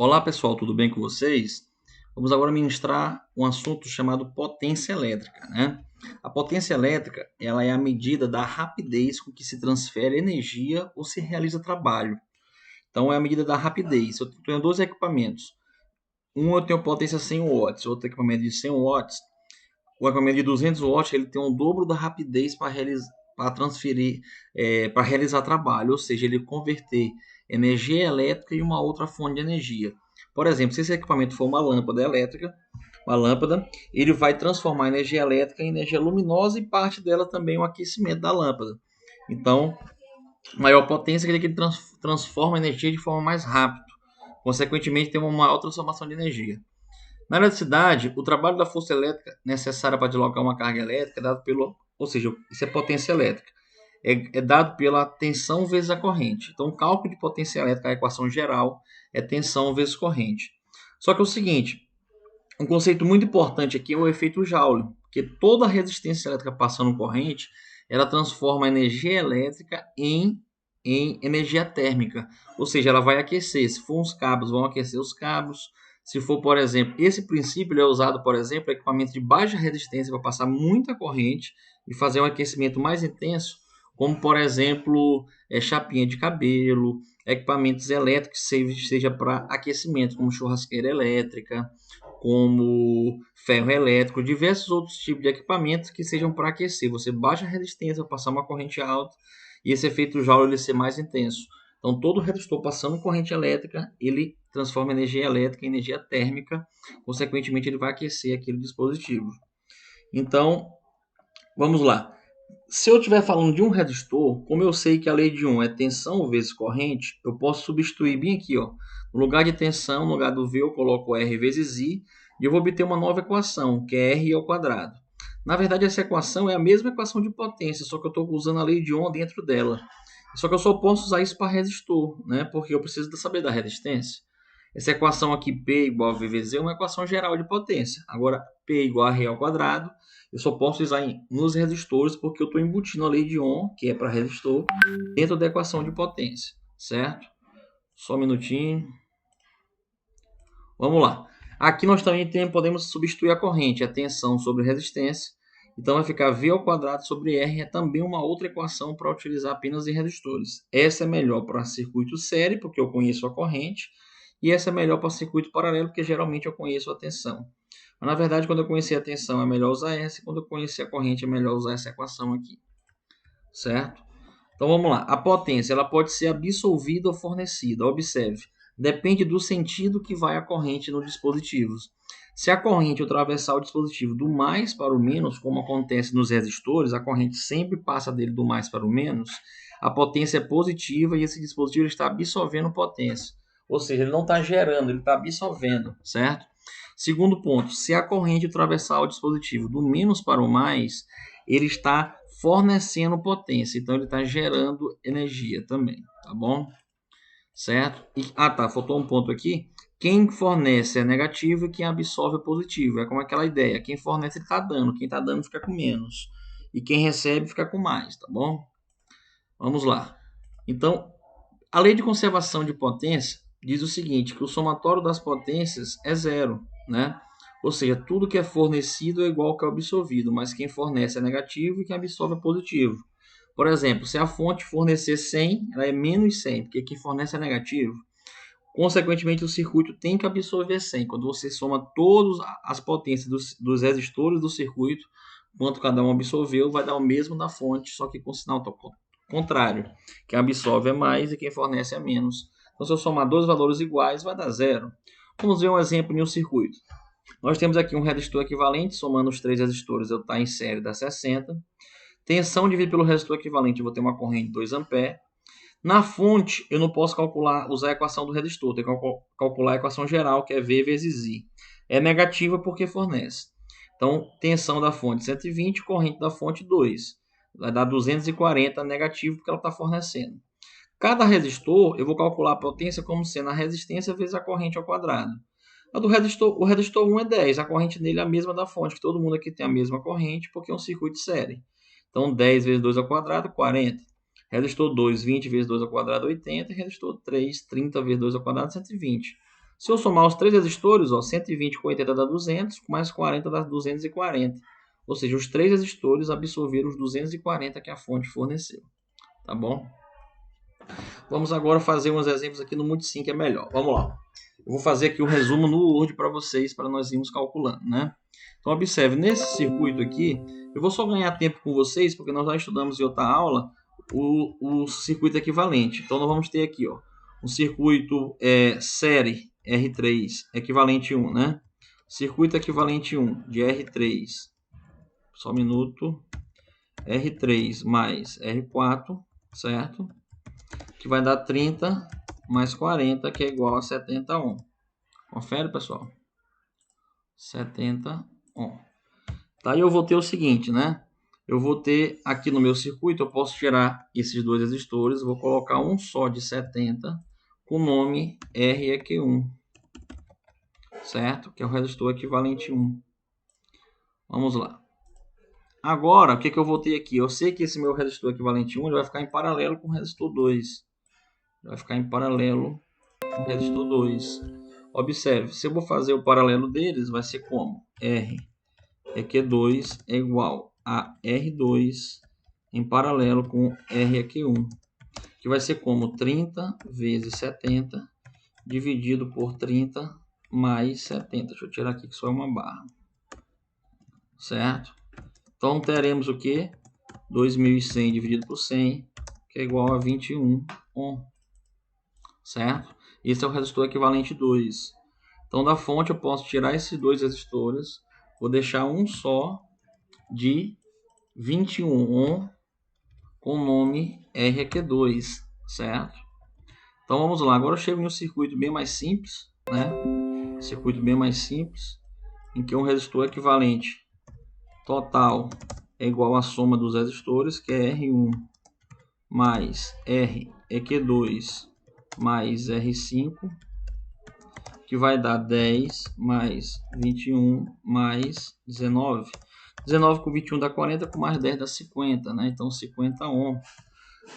Olá pessoal, tudo bem com vocês? Vamos agora ministrar um assunto chamado potência elétrica, né? A potência elétrica, ela é a medida da rapidez com que se transfere energia ou se realiza trabalho. Então é a medida da rapidez. Eu tenho dois equipamentos. Um eu tenho potência 100 watts, outro equipamento de 100 watts. O equipamento de 200 watts ele tem o dobro da rapidez para transferir, para realizar trabalho, ou seja, ele converter energia elétrica em uma outra fonte de energia. Por exemplo, se esse equipamento for uma lâmpada elétrica, uma lâmpada, ele vai transformar a energia elétrica em energia luminosa e parte dela também o aquecimento da lâmpada. Então, maior potência é que ele transforma a energia de forma mais rápida. Consequentemente, tem uma maior transformação de energia. Na eletricidade, o trabalho da força elétrica necessária para deslocar uma carga elétrica é dado pelo, ou seja, isso é potência elétrica, é dado pela tensão vezes a corrente. Então, o cálculo de potência elétrica, a equação geral, é tensão vezes corrente. Só que é o seguinte, um conceito muito importante aqui é o efeito Joule, porque toda resistência elétrica passando corrente, ela transforma a energia elétrica em energia térmica, ou seja, ela vai aquecer. Se for uns cabos, vão aquecer os cabos. Se for, por exemplo, esse princípio é usado, por exemplo, em equipamento de baixa resistência para passar muita corrente e fazer um aquecimento mais intenso, como, por exemplo, chapinha de cabelo, equipamentos elétricos, seja para aquecimento, como churrasqueira elétrica, como ferro elétrico, diversos outros tipos de equipamentos que sejam para aquecer. Você baixa a resistência, passar uma corrente alta e esse efeito Joule ele ser mais intenso. Então, todo resistor passando corrente elétrica, ele transforma energia elétrica em energia térmica, consequentemente, ele vai aquecer aquele dispositivo. Então, vamos lá. Se eu estiver falando de um resistor, como eu sei que a lei de Ohm é tensão vezes corrente, eu posso substituir bem aqui, ó. No lugar de tensão, no lugar do V, eu coloco R vezes I e eu vou obter uma nova equação, que é R ao quadrado. Na verdade, essa equação é a mesma equação de potência, só que eu estou usando a lei de Ohm dentro dela. Só que eu só posso usar isso para resistor, né? Porque eu preciso saber da resistência. Essa equação aqui, P igual a V vezes E, é uma equação geral de potência. Agora, P igual a R ao quadrado, eu só posso usar nos resistores porque eu estou embutindo a lei de Ohm, que é para resistor, dentro da equação de potência, certo? Só um minutinho. Vamos lá. Aqui nós também podemos substituir a corrente, a tensão sobre resistência. Então vai ficar V ao quadrado sobre R, é também uma outra equação para utilizar apenas em resistores. Essa é melhor para circuito série, porque eu conheço a corrente, e essa é melhor para circuito paralelo, porque geralmente eu conheço a tensão. Mas na verdade, quando eu conhecer a tensão é melhor usar essa, e quando eu conhecer a corrente é melhor usar essa equação aqui. Certo? Então vamos lá. A potência ela pode ser absorvida ou fornecida. Observe, depende do sentido que vai a corrente no dispositivo. Se a corrente atravessar o dispositivo do mais para o menos, como acontece nos resistores, a corrente sempre passa dele do mais para o menos, a potência é positiva e esse dispositivo está absorvendo potência. Ou seja, ele não está gerando, ele está absorvendo, certo? Segundo ponto, se a corrente atravessar o dispositivo do menos para o mais, ele está fornecendo potência, então ele está gerando energia também, tá bom? Certo? Tá, faltou um ponto aqui. Quem fornece é negativo e quem absorve é positivo. É como aquela ideia, quem fornece está dando, quem está dando fica com menos. E quem recebe fica com mais, tá bom? Vamos lá. Então, a lei de conservação de potência diz o seguinte, que o somatório das potências é zero, né? Ou seja, tudo que é fornecido é igual que é absorvido, mas quem fornece é negativo e quem absorve é positivo. Por exemplo, se a fonte fornecer 100, ela é menos 100, porque quem fornece é negativo. Consequentemente, o circuito tem que absorver 100. Quando você soma todas as potências dos resistores do circuito, quanto cada um absorveu, vai dar o mesmo da fonte, só que com sinal contrário. Quem absorve é mais e quem fornece é menos. Então, se eu somar dois valores iguais, vai dar zero. Vamos ver um exemplo em um circuito. Nós temos aqui um resistor equivalente, somando os três resistores, eu estou em série, dá 60. Tensão dividido pelo resistor equivalente, eu vou ter uma corrente de 2 A. Na fonte, eu não posso usar a equação do resistor, tenho que calcular a equação geral, que é V vezes I. É negativa porque fornece. Então, tensão da fonte 120, corrente da fonte 2. Vai dar 240 negativo porque ela está fornecendo. Cada resistor, eu vou calcular a potência como sendo a resistência vezes a corrente ao quadrado. O resistor 1 é 10, a corrente nele é a mesma da fonte, que todo mundo aqui tem a mesma corrente, porque é um circuito de série. Então, 10 vezes 2 ao quadrado, 40. Resistor 2, 20 vezes 2 ao quadrado, 80. E resistor 3, 30 vezes 2 ao quadrado, 120. Se eu somar os três resistores, ó, 120 com 80 dá 200, mais 40 dá 240. Ou seja, os três resistores absorveram os 240 que a fonte forneceu. Tá bom? Vamos agora fazer uns exemplos aqui no Multisim, que é melhor. Vamos lá. Eu vou fazer aqui o resumo no Word para vocês, para nós irmos calculando, né? Então, observe, nesse circuito aqui, eu vou só ganhar tempo com vocês, porque nós já estudamos em outra aula o circuito equivalente. Então, nós vamos ter aqui, ó, um circuito série R3 equivalente 1, né? Circuito equivalente 1 de R3, só um minuto, R3 mais R4, certo? Que vai dar 30 mais 40, que é igual a 70 ohm. Confere, pessoal. 70 ohm. Tá, e eu vou ter o seguinte, né? Eu vou ter aqui no meu circuito, eu posso tirar esses dois resistores, vou colocar um só de 70 com o nome REQ1, certo? Que é o resistor equivalente 1. Vamos lá. Agora, o que eu vou ter aqui? Eu sei que esse meu resistor equivalente 1 ele vai ficar em paralelo com o resistor 2. Vai ficar em paralelo com o resistor 2. Observe, se eu vou fazer o paralelo deles, vai ser como? REQ2 é igual a R2 em paralelo com REQ1, que vai ser como 30 vezes 70 dividido por 30 mais 70. Deixa eu tirar aqui que só é uma barra. Certo? Então teremos o que? 2.100 dividido por 100, que é igual a 21 ohm. Certo? Esse é o resistor equivalente 2. Então da fonte eu posso tirar esses dois resistores, vou deixar um só de 21 ohm com o nome REQ2, certo? Então vamos lá, agora eu chego em um circuito bem mais simples, né? Circuito bem mais simples, em que um resistor equivalente total é igual à soma dos resistores, que é R1 mais REQ2 mais R5, que vai dar 10 mais 21 mais 19. 19 com 21 dá 40, com mais 10 dá 50, né? Então 50 ohm.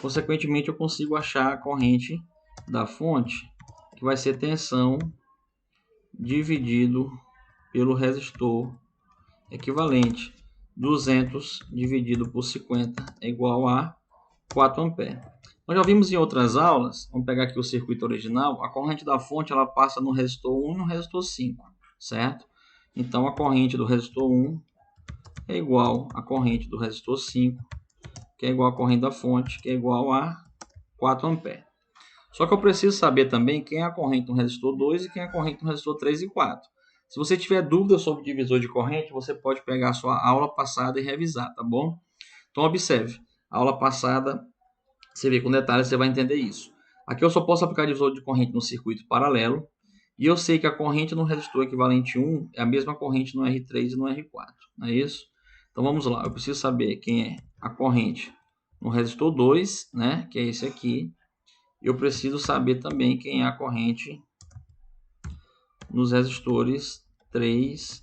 Consequentemente, eu consigo achar a corrente da fonte, que vai ser tensão dividido pelo resistor equivalente. 200 dividido por 50 é igual a 4 amperes. Nós já vimos em outras aulas, vamos pegar aqui o circuito original, a corrente da fonte ela passa no resistor 1 e no resistor 5, certo? Então, a corrente do resistor 1 é igual à corrente do resistor 5, que é igual à corrente da fonte, que é igual a 4 amperes. Só que eu preciso saber também quem é a corrente no resistor 2 e quem é a corrente no resistor 3 e 4. Se você tiver dúvida sobre o divisor de corrente, você pode pegar a sua aula passada e revisar, tá bom? Então, observe. A aula passada, você vê com detalhes, você vai entender isso. Aqui eu só posso aplicar divisor de corrente no circuito paralelo. E eu sei que a corrente no resistor equivalente 1 é a mesma corrente no R3 e no R4. Não é isso? Então, vamos lá. Eu preciso saber quem é a corrente no resistor 2, né? Que é esse aqui. Eu preciso saber também quem é a corrente nos resistores 3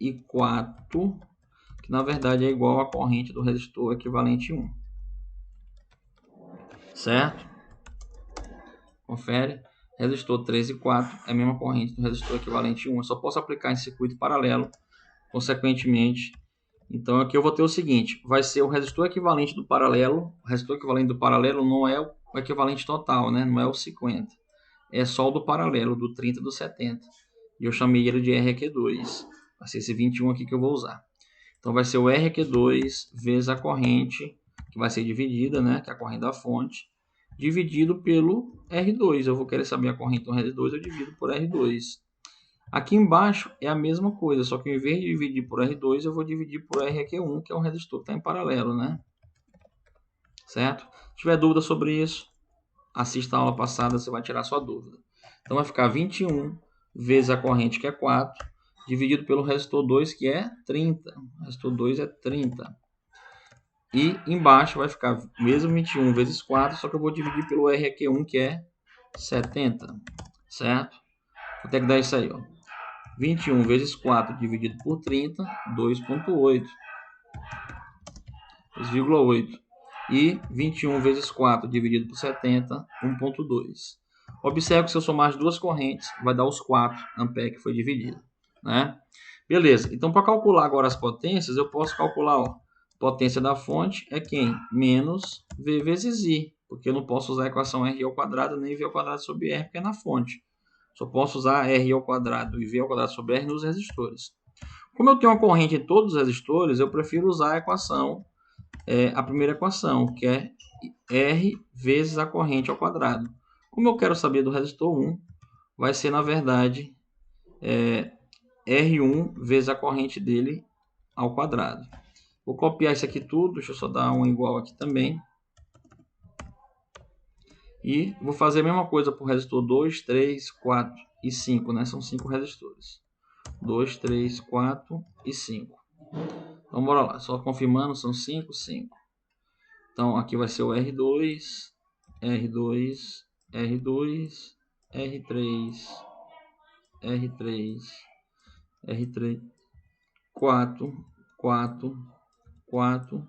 e 4, que na verdade é igual à corrente do resistor equivalente 1. Certo? Confere. Resistor 3 e 4 é a mesma corrente do resistor equivalente 1. Eu só posso aplicar em circuito paralelo, consequentemente. Então aqui eu vou ter o seguinte, vai ser o resistor equivalente do paralelo. O resistor equivalente do paralelo não é o equivalente total, né? Não é o 50. É só o do paralelo, do 30 e do 70. E eu chamei ele de REQ2. Vai ser esse 21 aqui que eu vou usar. Então vai ser o REQ2 vezes a corrente, que vai ser dividida, né? Que é a corrente da fonte, dividido pelo R2. Eu vou querer saber a corrente do R2, eu divido por R2. Aqui embaixo é a mesma coisa, só que em vez de dividir por R2, eu vou dividir por REQ1, que é um resistor que está em paralelo, né? Certo? Se tiver dúvida sobre isso, assista a aula passada, você vai tirar sua dúvida. Então vai ficar 21 vezes a corrente, que é 4, dividido pelo resistor 2, que é 30. O resistor 2 é 30. E embaixo vai ficar mesmo 21 vezes 4, só que eu vou dividir pelo REQ1, que é 70. Certo? Quanto é que dá isso aí? Ó? 21 vezes 4 dividido por 30, 2,8. 2,8. E 21 vezes 4 dividido por 70, 1,2. Observe que se eu somar as duas correntes, vai dar os 4 amperes que foi dividido, né? Beleza, então para calcular agora as potências, eu posso calcular, ó, potência da fonte é quem? Menos V vezes I, porque eu não posso usar a equação R ao quadrado nem V ao quadrado sobre R, porque é na fonte. Só posso usar R ao quadrado e V ao quadrado sobre R nos resistores. Como eu tenho uma corrente em todos os resistores, eu prefiro usar a equação, a primeira equação, que é R vezes a corrente ao quadrado. Como eu quero saber do resistor 1, vai ser, na verdade, R1 vezes a corrente dele ao quadrado. Vou copiar isso aqui tudo, deixa eu só dar um igual aqui também. E vou fazer a mesma coisa para o resistor 2, 3, 4 e 5, né? São 5 resistores. 2, 3, 4 e 5. Então, bora lá. Só confirmando, são 5, 5. Então, aqui vai ser o R2, R2, R2, R3, R3, R3, 4, 4, 4,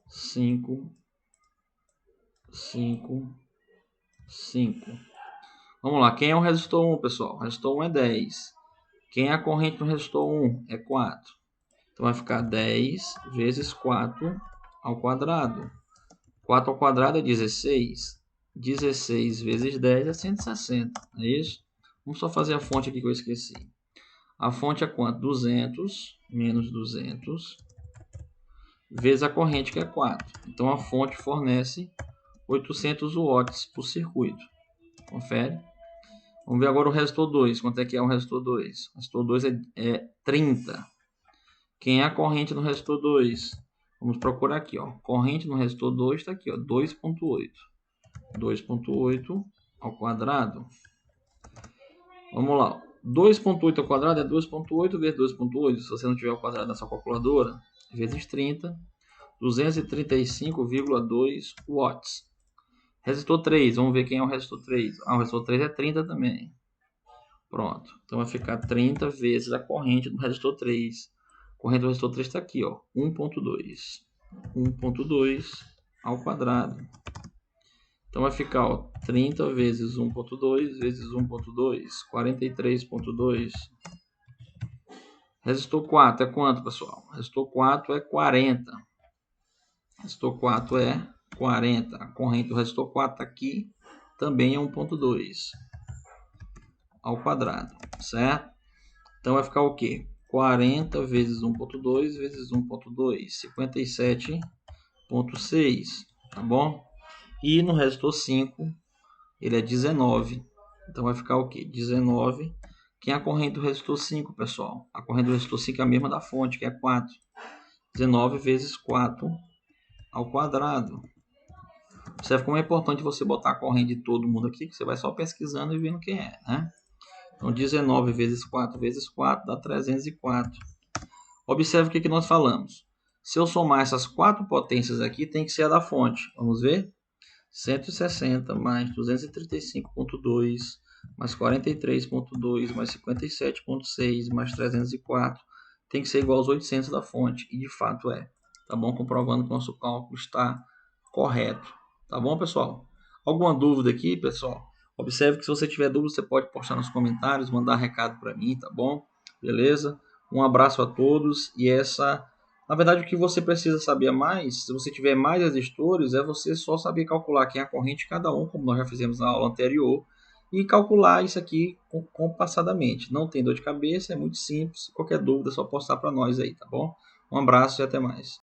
5, 5, 5. Vamos lá, quem é o resistor 1, pessoal? O resistor 1 é 10. Quem é a corrente no resistor 1? É 4. Então vai ficar 10 vezes 4 ao quadrado. 4 ao quadrado é 16. 16 vezes 10 é 160. É isso? Vamos só fazer a fonte aqui que eu esqueci. A fonte é quanto? 200 menos 200 vezes a corrente, que é 4. Então a fonte fornece 800 watts por circuito. Confere. Vamos ver agora o resistor 2. Quanto é que é o resistor 2? O resistor 2 é 30. Quem é a corrente no resistor 2? Vamos procurar aqui, ó. Corrente no resistor 2 está aqui, ó, 2.8. 2.8 ao quadrado. Vamos lá. 2.8 ao quadrado é 2.8 vezes 2.8. Se você não tiver o quadrado na sua calculadora, vezes 30, 235,2 watts. Resistor 3, vamos ver quem é o resistor 3. O resistor 3 é 30 também. Pronto. Então vai ficar 30 vezes a corrente do resistor 3. A corrente do resistor 3 está aqui, ó, 1.2. 1.2 ao quadrado. Então vai ficar, ó, 30 vezes 1.2 vezes 1.2, 43.2. Resistor 4 é quanto, pessoal? Resistor 4 é 40. Resistor 4 é 40. A corrente do resistor 4 tá aqui, também é 1.2 ao quadrado, certo? Então vai ficar o quê? 40 vezes 1.2 vezes 1.2, 57.6, tá bom? E no resistor 5, ele é 19. Então vai ficar o quê? 19. Quem é a corrente do resistor 5, pessoal? A corrente do resistor 5 é a mesma da fonte, que é 4. 19 vezes 4 ao quadrado. Observe como é importante você botar a corrente de todo mundo aqui, que você vai só pesquisando e vendo quem é, né? Então 19 vezes 4 vezes 4 dá 304. Observe o que nós falamos. Se eu somar essas 4 potências aqui, tem que ser a da fonte. Vamos ver? 160 mais 235.2 mais 43.2 mais 57.6 mais 304 tem que ser igual aos 800 da fonte. E de fato é. Tá bom? Comprovando que o nosso cálculo está correto. Tá bom, pessoal? Alguma dúvida aqui, pessoal? Observe que se você tiver dúvida, você pode postar nos comentários, mandar recado para mim, tá bom? Beleza? Um abraço a todos e na verdade, o que você precisa saber mais, se você tiver mais resistores, é você só saber calcular quem é a corrente de cada um, como nós já fizemos na aula anterior, e calcular isso aqui compassadamente. Não tem dor de cabeça, é muito simples. Qualquer dúvida é só postar para nós aí, tá bom? Um abraço e até mais.